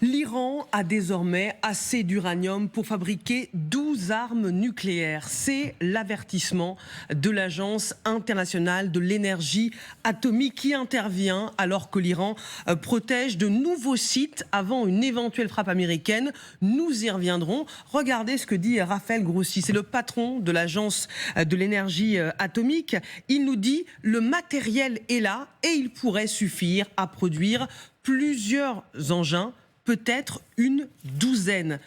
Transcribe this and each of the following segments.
L'Iran a désormais assez d'uranium pour fabriquer 12 armes nucléaires. C'est l'avertissement de l'Agence internationale de l'énergie atomique qui intervient alors que l'Iran protège de nouveaux sites avant une éventuelle frappe américaine. Nous y reviendrons. Regardez ce que dit Raphaël Grossi, c'est le patron de l'Agence de l'énergie atomique. Il nous dit le matériel est là et il pourrait suffire à produire plusieurs engins, peut-être une douzaine.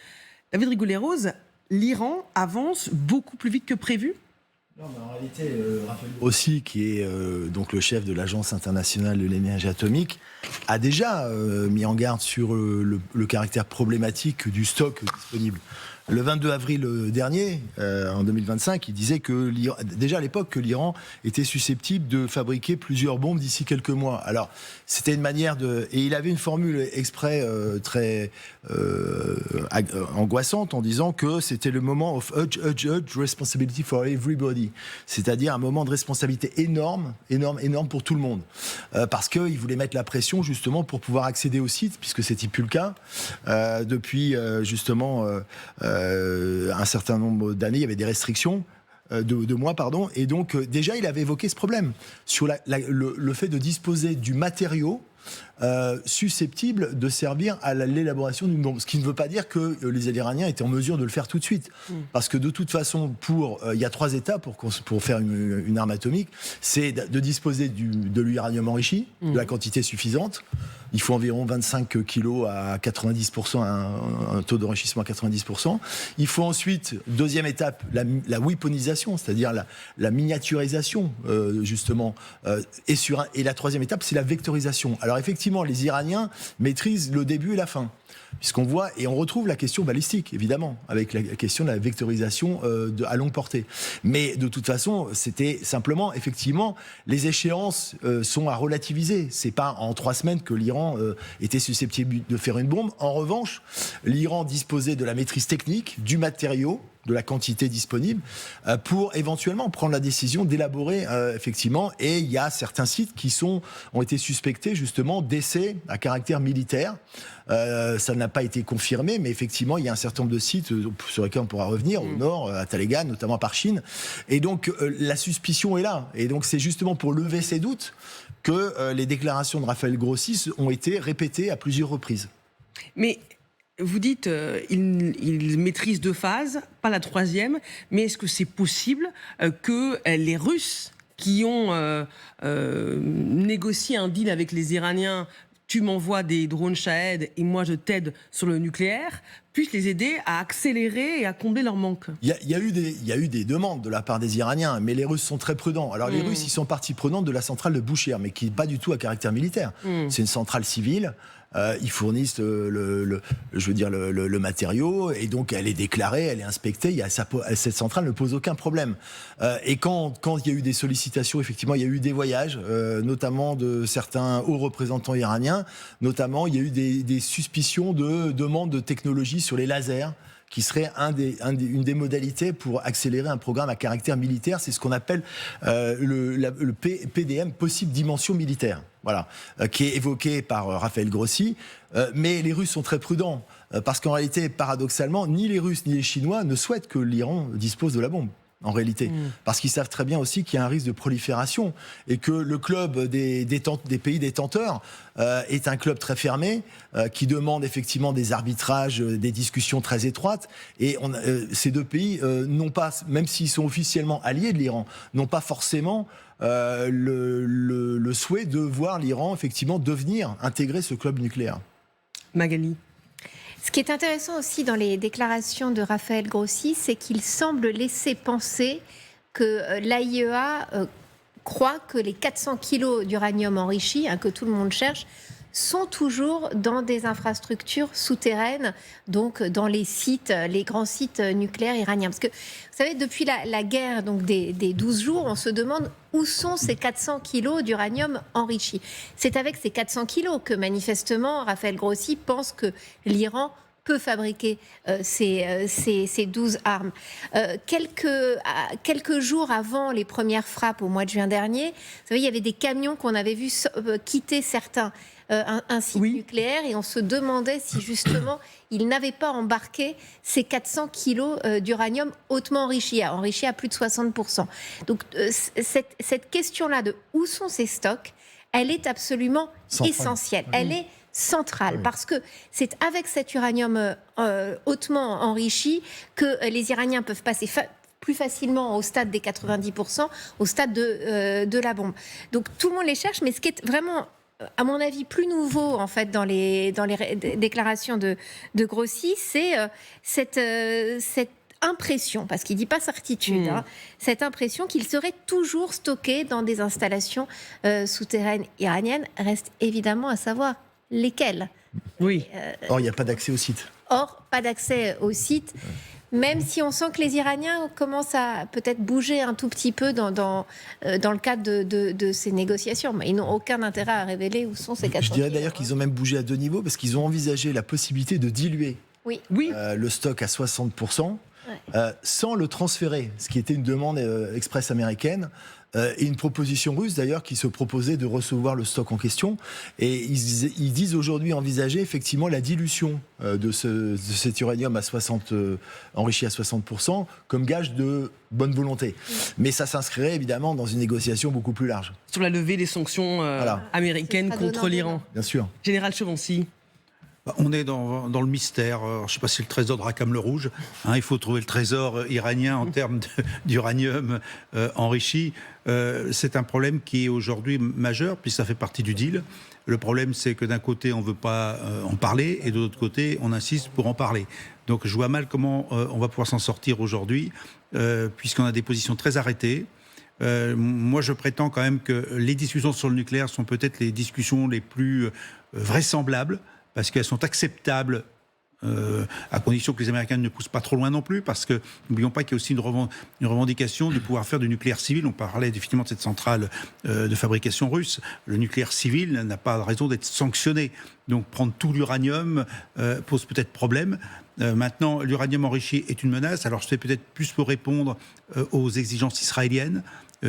David Rigoulet-Rose, l'Iran avance beaucoup plus vite que prévu ? Non, mais en réalité, Raphaël Grossi, qui est donc le chef de l'Agence internationale de l'énergie atomique, a déjà mis en garde sur le caractère problématique du stock disponible. Le 22 avril dernier, en 2025, il disait que déjà à l'époque que l'Iran était susceptible de fabriquer plusieurs bombes d'ici quelques mois. Alors, c'était une manière de... Et il avait une formule exprès très angoissante en disant que c'était le moment of urge responsibility for everybody. C'est-à-dire un moment de responsabilité énorme pour tout le monde. Parce qu'il voulait mettre la pression justement pour pouvoir accéder au site, puisque c'était plus le cas. Depuis justement... un certain nombre d'années, il y avait des restrictions, de mois, pardon, et donc déjà il avait évoqué ce problème sur le fait de disposer du matériau susceptible de servir à l'élaboration d'une bombe. Ce qui ne veut pas dire que les Iraniens étaient en mesure de le faire tout de suite. Parce que de toute façon, il y a 3 étapes pour faire une arme atomique. C'est de disposer de l'uranium enrichi, de la quantité suffisante. Il faut environ 25 kilos à 90%, un taux d'enrichissement à 90%. Il faut ensuite, deuxième étape, la weaponisation, c'est-à-dire la miniaturisation, justement. Et la troisième étape, c'est la vectorisation. Alors effectivement, les Iraniens maîtrisent le début et la fin. Puisqu'on voit, et on retrouve la question balistique, évidemment, avec la question de la vectorisation à longue portée. Mais de toute façon, c'était simplement, effectivement, les échéances sont à relativiser. C'est pas en 3 semaines que l'Iran était susceptible de faire une bombe. En revanche, l'Iran disposait de la maîtrise technique, du matériau, de la quantité disponible, pour éventuellement prendre la décision d'élaborer, effectivement. Et il y a certains sites qui ont été suspectés, justement, d'essais à caractère militaire. Ça n'a pas été confirmé, mais effectivement, il y a un certain nombre de sites sur lesquels on pourra revenir, au nord, à Talégan, notamment par Chine. Et donc, la suspicion est là. Et donc, c'est justement pour lever ces doutes que les déclarations de Raphaël Grossi ont été répétées à plusieurs reprises. Mais vous dites il maîtrise 2 phases, pas la 3e, mais est-ce que c'est possible que les Russes qui ont négocié un deal avec les Iraniens, tu m'envoies des drones Shahed et moi je t'aide sur le nucléaire, puissent les aider à accélérer et à combler leur manque? Il y a eu des demandes de la part des Iraniens, mais les Russes sont très prudents. Alors les Russes, ils sont partie prenante de la centrale de Boucher, mais qui n'est pas du tout à caractère militaire. C'est une centrale civile. Ils fournissent le matériau, et donc elle est déclarée, elle est inspectée. Cette centrale ne pose aucun problème. Et quand il y a eu des sollicitations, effectivement, il y a eu des voyages, notamment de certains hauts représentants iraniens. Notamment, il y a eu des suspicions de demandes de technologie sur les lasers, qui serait une des modalités pour accélérer un programme à caractère militaire. C'est ce qu'on appelle le PDM, possible dimension militaire, voilà, qui est évoqué par Raphaël Grossi. Mais les Russes sont très prudents, parce qu'en réalité, paradoxalement, ni les Russes ni les Chinois ne souhaitent que l'Iran dispose de la bombe. En réalité, parce qu'ils savent très bien aussi qu'il y a un risque de prolifération et que le club des pays détenteurs est un club très fermé qui demande effectivement des arbitrages, des discussions très étroites. Et ces 2 pays n'ont pas, même s'ils sont officiellement alliés de l'Iran, n'ont pas forcément le souhait de voir l'Iran effectivement intégrer ce club nucléaire. Magali. Ce qui est intéressant aussi dans les déclarations de Raphaël Grossi, c'est qu'il semble laisser penser que l'AIEA croit que les 400 kilos d'uranium enrichi, que tout le monde cherche, sont toujours dans des infrastructures souterraines, donc dans les grands sites nucléaires iraniens. Parce que, vous savez, depuis la guerre donc des 12 jours, on se demande où sont ces 400 kilos d'uranium enrichi. C'est avec ces 400 kilos que, manifestement, Raphaël Grossi pense que l'Iran peut fabriquer ces 12 armes. Quelques jours avant les premières frappes au mois de juin dernier, vous savez, il y avait des camions qu'on avait vus quitter certains un site nucléaire et on se demandait si justement il n'avait pas embarqué ces 400 kilos d'uranium hautement enrichi à plus de 60%. Donc cette question-là de où sont ces stocks, elle est absolument essentielle. Elle est centrale parce que c'est avec cet uranium hautement enrichi que les Iraniens peuvent passer plus facilement au stade des 90%, au stade de la bombe. Donc tout le monde les cherche, mais ce qui est vraiment, à mon avis, plus nouveau en fait dans les déclarations de Grossi, c'est cette impression, parce qu'il ne dit pas certitude, cette impression qu'il serait toujours stocké dans des installations souterraines iraniennes, reste évidemment à savoir lesquelles. Oui. Or, il n'y a pas d'accès au site. Or, pas d'accès au site. Même si on sent que les Iraniens commencent à peut-être bouger un tout petit peu dans le cadre de ces négociations. Mais ils n'ont aucun intérêt à révéler où sont ces 400 Je dirais kilos, d'ailleurs qu'ils ont même bougé à 2 niveaux parce qu'ils ont envisagé la possibilité de diluer le stock à 60%. Sans le transférer, ce qui était une demande express américaine et une proposition russe d'ailleurs qui se proposait de recevoir le stock en question. Et ils disent aujourd'hui envisager effectivement la dilution de cet uranium enrichi à 60% comme gage de bonne volonté. Mais ça s'inscrirait évidemment dans une négociation beaucoup plus large. Sur la levée des sanctions américaines contre l'Iran. Bien sûr. Général Chevancy. On est dans le mystère. Je ne sais pas si c'est le trésor de Rackham le Rouge. Il faut trouver le trésor iranien en termes d'uranium enrichi. C'est un problème qui est aujourd'hui majeur, puisque ça fait partie du deal. Le problème, c'est que d'un côté, on ne veut pas en parler, et de l'autre côté, on insiste pour en parler. Donc je vois mal comment on va pouvoir s'en sortir aujourd'hui, puisqu'on a des positions très arrêtées. Moi, je prétends quand même que les discussions sur le nucléaire sont peut-être les discussions les plus vraisemblables, parce qu'elles sont acceptables, à condition que les Américains ne poussent pas trop loin non plus, parce que n'oublions pas qu'il y a aussi une revendication de pouvoir faire du nucléaire civil. On parlait effectivement de cette centrale de fabrication russe. Le nucléaire civil n'a pas de raison d'être sanctionné. Donc prendre tout l'uranium pose peut-être problème. Maintenant, l'uranium enrichi est une menace. Alors je fais peut-être plus pour répondre aux exigences israéliennes,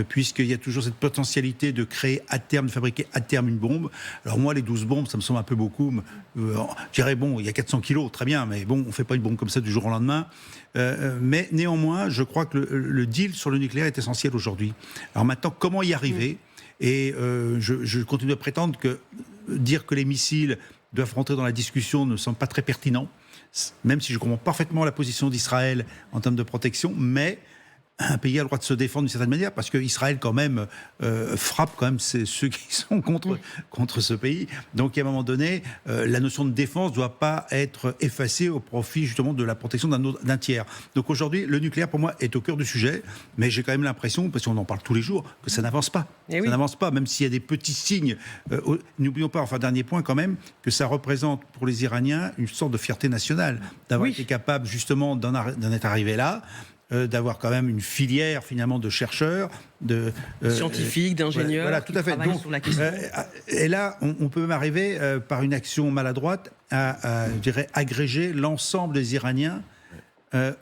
puisqu'il y a toujours cette potentialité de créer à terme, de fabriquer à terme une bombe. Alors moi, les 12 bombes, ça me semble un peu beaucoup. Je dirais, bon, il y a 400 kilos, très bien, mais bon, on ne fait pas une bombe comme ça du jour au lendemain. Mais néanmoins, je crois que le deal sur le nucléaire est essentiel aujourd'hui. Alors maintenant, comment y arriver ? Et je continue à prétendre que dire que les missiles doivent rentrer dans la discussion ne semble pas très pertinent, même si je comprends parfaitement la position d'Israël en termes de protection, mais un pays a le droit de se défendre d'une certaine manière, parce qu'Israël quand même frappe quand même ceux qui sont contre ce pays. Donc à un moment donné, la notion de défense ne doit pas être effacée au profit justement de la protection d'un tiers. Donc aujourd'hui, le nucléaire pour moi est au cœur du sujet, mais j'ai quand même l'impression, parce qu'on en parle tous les jours, que ça n'avance pas. Ça n'avance pas, même s'il y a des petits signes. N'oublions pas, enfin dernier point quand même, que ça représente pour les Iraniens une sorte de fierté nationale, d'avoir été capable justement d'en être arrivé là, d'avoir quand même une filière finalement de chercheurs, de scientifiques, d'ingénieurs. Voilà, tout à fait. Donc, sur la question. Et là, on peut même arriver par une action maladroite à je dirais, agréger l'ensemble des Iraniens,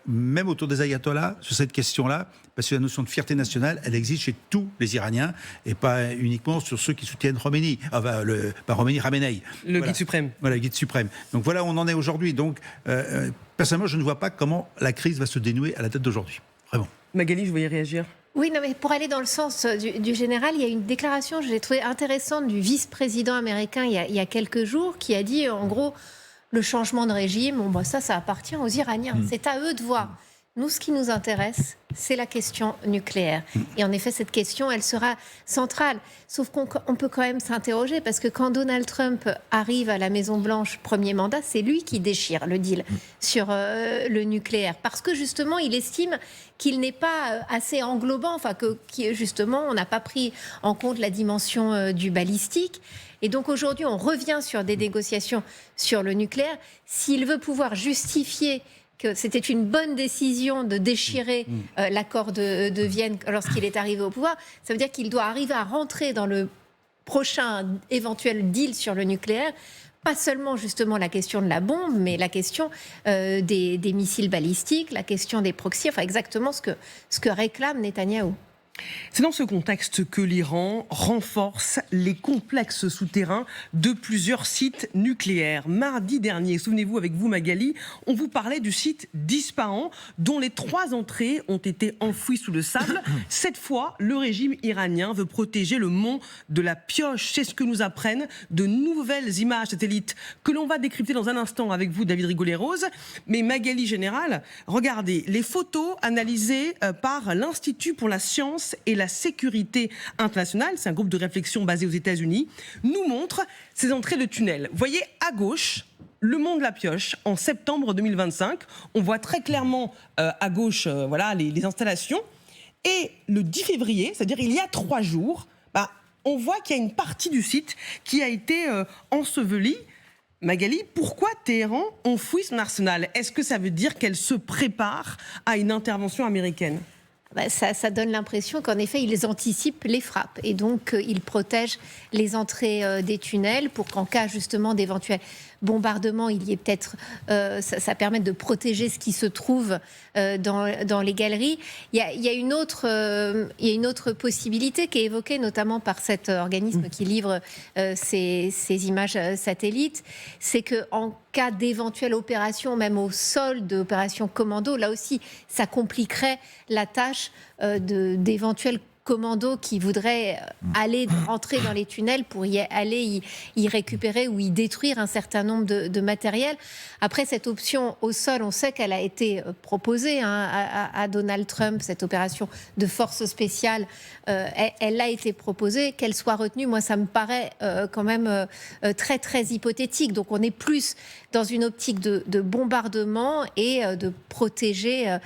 même autour des ayatollahs, sur cette question-là, parce que la notion de fierté nationale, elle existe chez tous les Iraniens, et pas uniquement sur ceux qui soutiennent Khomeini, pas Khomeini, Khamenei. Le guide suprême. Voilà, le guide suprême. Donc voilà où on en est aujourd'hui. Donc, personnellement, je ne vois pas comment la crise va se dénouer à la date d'aujourd'hui. Vraiment. Magali, je voulais réagir. Oui, non, mais pour aller dans le sens du général, il y a une déclaration, je l'ai trouvée intéressante, du vice-président américain il y a quelques jours, qui a dit, en gros, le changement de régime, ça appartient aux Iraniens. C'est à eux de voir. Nous, ce qui nous intéresse, c'est la question nucléaire. Et en effet, cette question, elle sera centrale. Sauf qu'on peut quand même s'interroger, parce que quand Donald Trump arrive à la Maison-Blanche, premier mandat, c'est lui qui déchire le deal sur le nucléaire. Parce que justement, il estime qu'il n'est pas assez englobant, justement, on n'a pas pris en compte la dimension du balistique. Et donc aujourd'hui, on revient sur des négociations sur le nucléaire. S'il veut pouvoir justifier que c'était une bonne décision de déchirer l'accord de Vienne lorsqu'il est arrivé au pouvoir, ça veut dire qu'il doit arriver à rentrer dans le prochain éventuel deal sur le nucléaire, pas seulement justement la question de la bombe, mais la question des missiles balistiques, la question des proxys, enfin exactement ce que réclame Netanyahou. C'est dans ce contexte que l'Iran renforce les complexes souterrains de plusieurs sites nucléaires. Mardi dernier, souvenez-vous, avec vous Magali, on vous parlait du site d'Ispahan, dont les 3 entrées ont été enfouies sous le sable. Cette fois, le régime iranien veut protéger le mont de la Pioche. C'est ce que nous apprennent de nouvelles images satellites que l'on va décrypter dans un instant avec vous, David Rigolet-Rose. Mais Magali Général, regardez, les photos analysées par l'Institut pour la science et la sécurité internationale, c'est un groupe de réflexion basé aux États-Unis, nous montre ces entrées de tunnels. Vous voyez à gauche le mont de la Pioche en septembre 2025. On voit très clairement à gauche voilà, les installations. Et le 10 février, c'est-à-dire il y a 3 jours, on voit qu'il y a une partie du site qui a été ensevelie. Magali, pourquoi Téhéran enfouit son arsenal? Est-ce que ça veut dire qu'elle se prépare à une intervention américaine? Ça donne l'impression qu'en effet, ils anticipent les frappes et donc ils protègent les entrées des tunnels pour qu'en cas justement d'éventuels bombardements, il y ait peut-être, ça permet de protéger ce qui se trouve dans les galeries. Il y a une autre possibilité qui est évoquée notamment par cet organisme qui livre ces images satellites, c'est qu'en cas d'éventuelle opération, même au sol d'opération commando, là aussi, ça compliquerait la tâche d'éventuels commandos qui voudraient aller rentrer dans les tunnels pour aller y récupérer ou y détruire un certain nombre de matériel. Après, cette option au sol, on sait qu'elle a été proposée à Donald Trump, cette opération de force spéciale, elle a été proposée. Qu'elle soit retenue, moi, ça me paraît quand même très, très hypothétique. Donc, on est plus dans une optique de bombardement et de protéger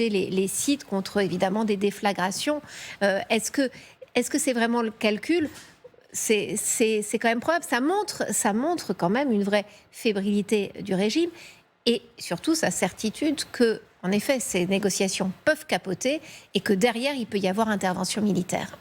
les sites contre, évidemment, des déflagrations. Est-ce que c'est vraiment le calcul? C'est quand même probable. Ça montre quand même une vraie fébrilité du régime et surtout sa certitude que, en effet, ces négociations peuvent capoter et que derrière, il peut y avoir intervention militaire.